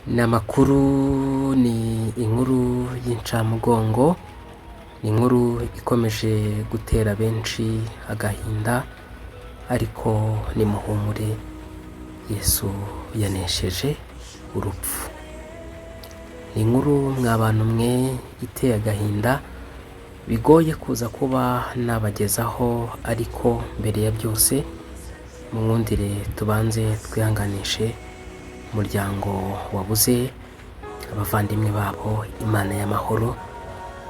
Ni amakuru, ni inkuru y'incamugongo, ni inkuru ikomeje gutera benshi agahinda, ariko nimuhumure, Yesu yanesheje urupfu. Ni inkuru mwa bantu mwe iteye agahinda, bigoye kuza kuba nabagezaho, ariko mbere ya byose munkundire tubanze twihanganishe umuryango wabuze abavandimwe babo. Imana y'amahoro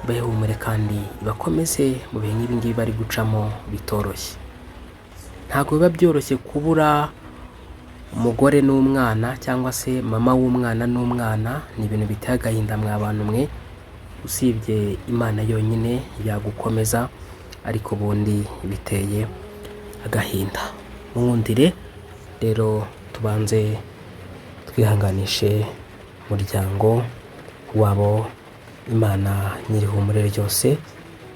bahumure kandi bakomeze mu bihe nk'ibi ngibi bari gucamo bitoroshye. Ntabwo biba byoroshye kubura umugore n'umwana cyangwa se mama w'umwana n'umwana. Ni ibintu biteye agahinda mwa bantu mwe, usibye Imana yonyine yagukomeza, ariko ubundi biteye agahinda. Munkundire rero tubanze twihanganishe umuryango wabo. Imana nyirihumure ryose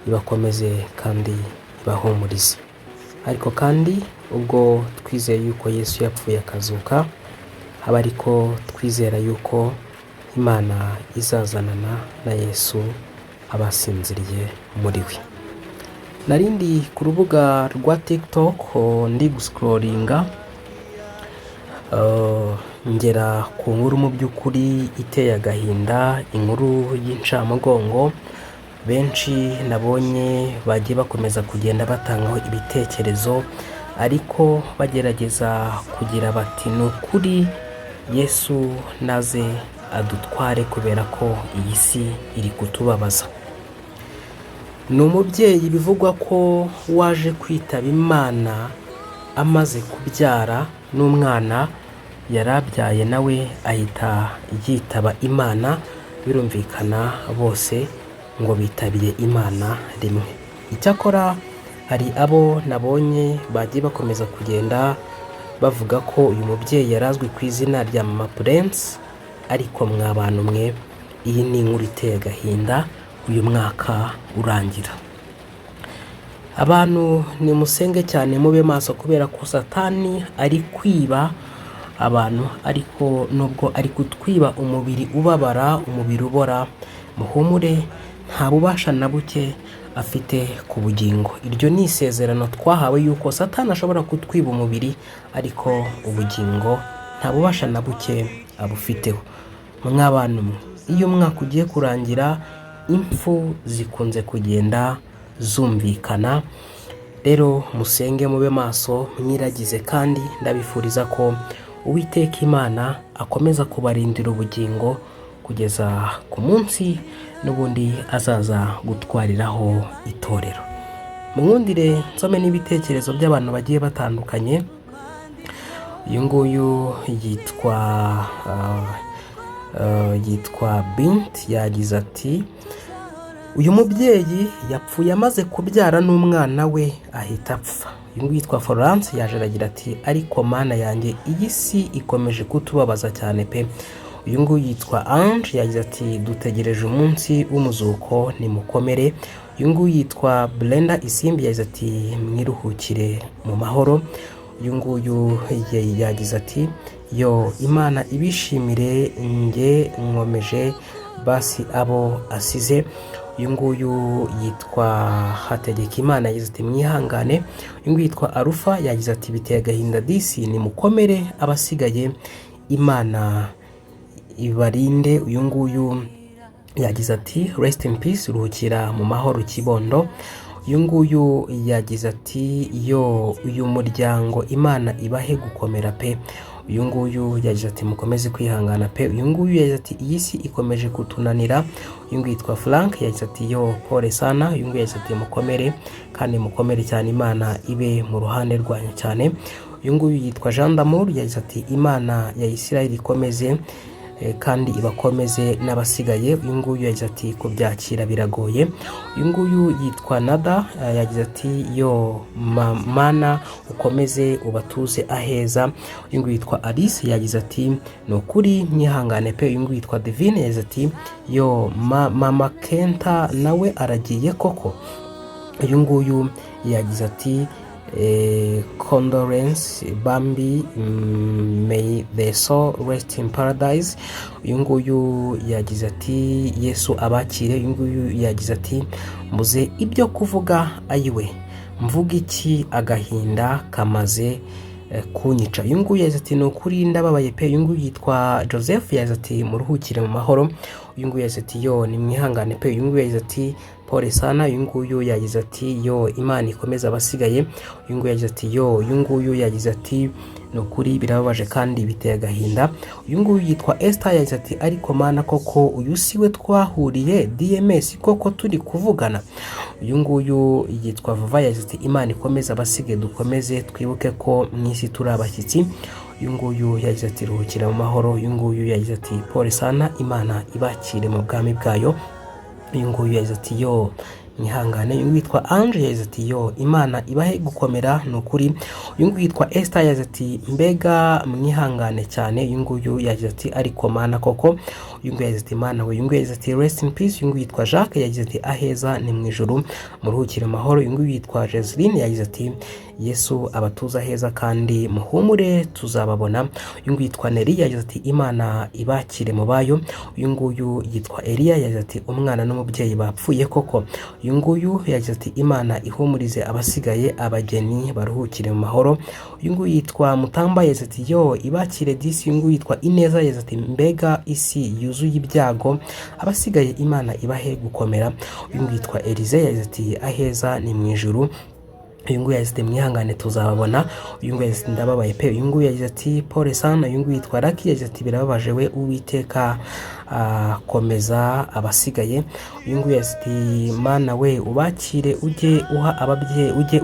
ibakomeze kandi ibahumurize. Ariko kandi ubwo twizeye yuko Yesu yapfuye akazuka, haba ariko twizera yuko Imana izazanana na Yesu abasinziriye muri we. Narindi ku rubuga rwa TikTok ndi guscrollinga, ngera ku nkuru mu by'ukuri iteye agahinda, inkuru y'incamugongo. Benshi nabonye bagiye bakomeza kugenda batangaho ibitekerezo, ariko bagerageza kugira bati ni ukuri Yesu naze adutware kubera ko iyi si iri kutubabaza. Ni umubyeyi bivugwa ko waje kwitaba Imana amaze kubyara n'umwana yarabyaye nawe ahita yitaba Imana. Birumvikana bose ngo bitabiye Imana rimwe. Icyakora hari abo nabonye bagiye bakomeza kugenda bavuga ko uyu mubyeyi yarazwi ku izina rya Mama Prince, ariko mwa bantu mwe, iyi ni inkuru iteye agahinda. Uyu mwaka urangira, abantu nimusenge cyane, mube maso, kubera ko Satani ari kwiba abantu, ariko nubwo ari kutwiba umubiri ubabara, umubiri ubora, muhumure, nta bubasha na buke afite ku bugingo. Iryo ni isezerano twahawe yuko Satani ashobora kutwiba umubiri, ariko ubugingo nta bubasha na buke abufiteho. Mw'abantu mwe, iyo umwaka ugiye kurangira, impfu zikunze kugenda zumvikana. Rero musenge, mube maso, mwiragize, kandi ndabifuriza ko Uwiteka Imana akomeza kubarindira ubugingo kugeza ku munsi n'ubundi azaza gutwariraho itorero. Munkundire nsome n'ibitekerezo by'abantu bagiye batandukanye. Uyu nguyu yitwa Bint, yagize ati uyu mubyeyi yapfuye amaze kubyara n'umwana we ahita apfa. Uyu nguyu yitwa Florence, yaje aragira ati ariko Mana yanjye, iyi si ikomeje kutubabaza cyane pe. Uyu nguyu yitwa Ange, yagize ati dutegereje umunsi w'umuzuko, nimukomere. Uyu nguyu yitwa Brenda Isimbi, yagize ati mwiruhukire mu mahoro. Uyu nguyu yagize ati yo Imana ibishimire, nge nkomeje basi abo asize. Uyu nguyu yitwa Hategekimana, yagize ati mwihangane. Uyu nguyu yitwa Arufa, yagize ati biteye agahinda disi, nimukomere, abasigaye Imana ibarinde. Uyu nguyu yagize ati rest in peace, ruhukira mu mahoro Kibondo. Uyu nguyu yagize ati yo uyu muryango Imana ibahe gukomera pe. Uyu nguyu yagize ati mukomeze kwihangana pe. Uyu nguyu yagize ati iyi si ikomeje kutunanira. Uyu nguyu yitwa Frank, yagize ati yo pole sana. Uyu nguyu yagize ati mukomere, kandi mukomere cyane, Imana ibe mu ruhande rwanyu cyane. Uyu nguyu yitwa Jean d'Amour, yagize ati Imana ya Isirayeli ikomeze kandi ibakomeze n'abasigaye. Uyu nguyu yagize ati kubyakira biragoye. Uyu nguyu yitwa Nada, yagize ati yo Mana ukomeze ubatuze aheza. Uyu nguyu yitwa Alice, yagize ati ni ukuri mwihangane pe. Uyu nguyu yitwa Divine, yagize ati yo Mama Kenta nawe aragiye koko. Uyu nguyu yagize ati condolence Bambi, may the soul rest in paradise. Uyu nguyu yagize ati Yesu abakire. Uyu nguyu yagize ati mbuze ibyo kuvuga ayiwe, mvuga iki agahinda kamaze kunyica. Uyu nguyu yagize ati ni ukuri ndababaye pe. Uyu nguyu yitwa Joseph yagize ati muruhukire mu mahoro. Uyu nguyu yagize ati yo ni mwihangane pe. Uyu nguyu yagize ati pole sana. Uyu nguyu yagize ati yo Imana ikomeza abasigaye. Uyu nguyu yagize ati yo. Uyu nguyu yagize ati ni ukuri birababaje kandi biteye agahinda. Uyu nguyu yitwa Esther yagize ati ariko mana koko uyu siwe twahuriye DMS koko turi kuvugana. Uyu nguyu yitwa Vava yagize ati Imana ikomeza abasigaye, dukomeze twibuke ko mwisi turi abashyitsi. Uyu nguyu yagize ati ruhukira mu mahoro. Uyu nguyu yagize ati pole sana, Imana ibakire mu bwami bwayo. Uyu nguyu yagize ati yo mwihangane. Uyu witwa Ange yagize ati yo Imana ibahe gukomera ni ukuri. Uyu nguyu yitwa Esther yagize ati mbega mwihangane cyane. Uyu nguyu yagize ati ariko mana koko. Uyu nguyu yagize ati Imana we. Uyu nguyu yagize ati rest in peace. Uyu nguyu yitwa Jacques yagize ati aheza ni mu ijuru muruhukire mu mahoro. Uyu nguyu yitwa Jeseline yagize ati Yesu abatuza heza kandi muhumure tuzababona. Uyu nguyu yitwa Neri yagize ati Imana ibakire mu bayo. Uyu nguyu yitwa Elia yagize ati umwana n'umubyeyi bapfuye koko. Uyu nguyu yagize ati Imana ihumurize abasigaye, abageni baruhukire mu mahoro. Uyu nguyu yitwa Mutamba yagize ati yo ibakire disi. Uyu nguyu yitwa Ineza yagize ati mbega isi yuzuye ibyago, abasigaye Imana ibahe gukomera. Uyu nguyu yitwa Elize yagize ati aheza ni mu ijuru. Uyu nguyu yagize ati mwihangane tuzababona. Uyu nguyu yagize ati ndababaye pe. Uyu nguyu yagize ati pole sana. Uyu nguyu yitwa Raki yagize ati birababaje we Uwiteka komeza abasigaye. Uyu nguyu yagize ati mana we ubakire, ujye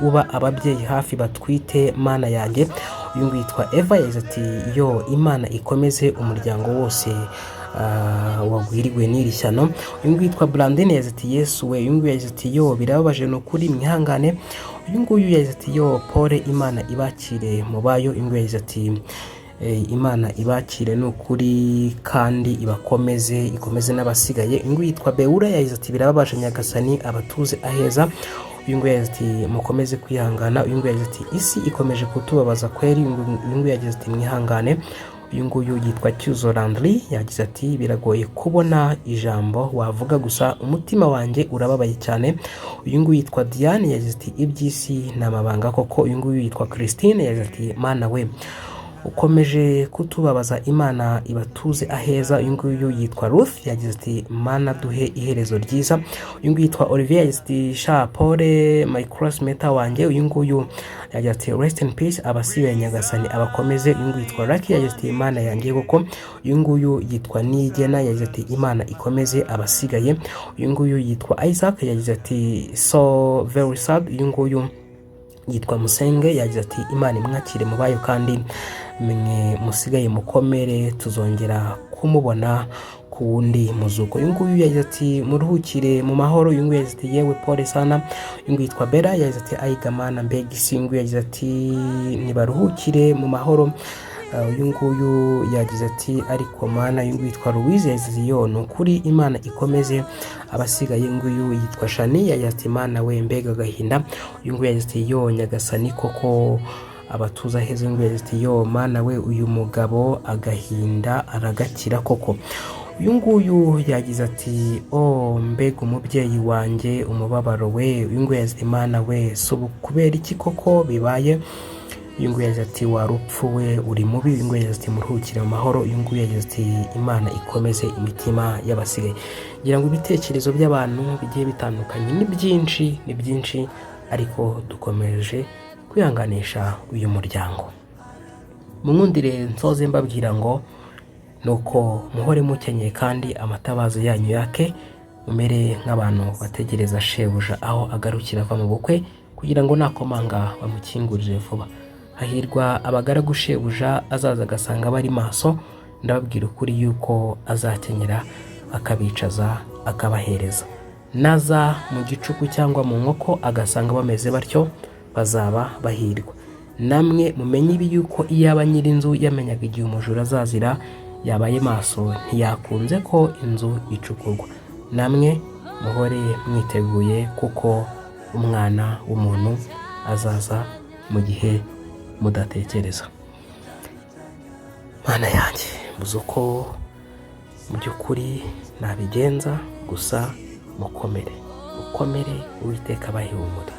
uba ababyeyi hafi batwite mana yanjye. Uyu nguyu yitwa Eva yagize ati yo Imana ikomeze umuryango wose wagwiriwe n'iri shyano. Uyu nguyu yitwa Brandine yagize ati Yesu we. Uyu nguyu yagize ati yo birababaje ni ukuri mwihangane. Uyu nguyu yagize ati yo pole Imana ibakire mu bayo. Uyu nguyu yagize ati Imana ibakire ni ukuri kandi ikomeze n'abasigaye. Uyu nguyu yitwa Beura yagize ati birababaje nyagasani abatuze aheza. Uyu nguyu yagize ati mukomeze kwihangana. Uyu nguyu yagize ati isi ikomeje kutubabaza kweri. Uyu nguyu yagize ati mwihangane. Uyu nguyu yitwa Cyuzo Landry yagize ati biragoye kubona ijambo wavuga gusa umutima wanjye urababaye cyane. Uyu nguyu yitwa Diane yagize ati iby'isi ni amabanga koko. Uyu nguyu yitwa Christine yagize ati mana we ukomeje kutubabaza, Imana ibatuze aheza. Uyu nguyu yitwa Ruth yagize ati mana duhe iherezo ryiza. Uyu nguyu yitwa Olivier yagize ati sha pole my classmate wanjye. Uyu nguyu yagize ati rest in peace, abasigaye nyagasani abakomeze. Uyu nguyu yitwa Lucky yagize ati Imana yanjye koko. Uyu nguyu yitwa Nigena yagize ati Imana ikomeze abasigaye. Uyu nguyu yitwa Isaac yagize ati so very sad. Uyu nguyu yitwa Musenge yagize ati Imana imwakire mu bayo kandi mwe musigaye mukomere tuzongera kumubona ku wundi muzuko. Uyu nguyu yagize ati muruhukire mu mahoro. Uyu nguyu yagize ati yewe pole sana. Uyu nguyu yitwa Bella yagize ati ayigamana mbega isi. Uyu nguyu yagize ati nibaruhukire mu mahoro. Uyu nguyu yagize ati ariko mana. Uyu nguyu yitwa Louise yagize ati yo ni ukuri Imana ikomeze abasigaye. Uyu nguyu yitwa Shani yagize ati Imana we mbega agahinda. Uyu nguyu yagize ati yo nyagasani koko abatuza heza. Uyu nguyu yagize ati yo mana we uyu mugabo agahinda aragakira koko. Uyu nguyu yagize ati mbega umubyeyi wanjye umubabaro we. Uyu nguyu yagize ati Imana we subu kubera iki koko bibaye. Uyu nguyu yagize ati warupfu we uri mubi. Uyu nguyu yagize ati muruhukire mu mahoro. Uyu nguyu yagize ati Imana ikomeze imitima y'abasigaye. ngira ngo ibitekerezo by'abantu bigiye bitandukanye ni byinshi ariko dukomeje kwihanganisha uyu muryango. Munkundire nsoze mbabwira ngo nuko muhore mukenyeye kandi amatabazo yanyu yake, umere nk'abantu bategereza shebuja aho agarukira ava mu bukwe kugira ngo nakomanga bamukingurire vuba. Hahirwa abagaragu shebuja azaza agasanga bari maso, ndababwira ukuri yuko azakenyera akabicaza akabahereza. Naza mu gicuku cyangwa mu nkoko agasanga bameze batyo, bazaba bahirwa. Namwe mumenye ibi yuko iyaba nyir'inzu yamenyaga igihe umujura azazira yabaye maso ntiyakunze ko inzu icukurwa. Namwe muhore mwiteguye kuko umwana w'umuntu azaza mu gihe mudatekereza. Mana yanjye, mbuze uko mu by'ukuri nabigenza, gusa mukomere Uwiteka abahe ihumure.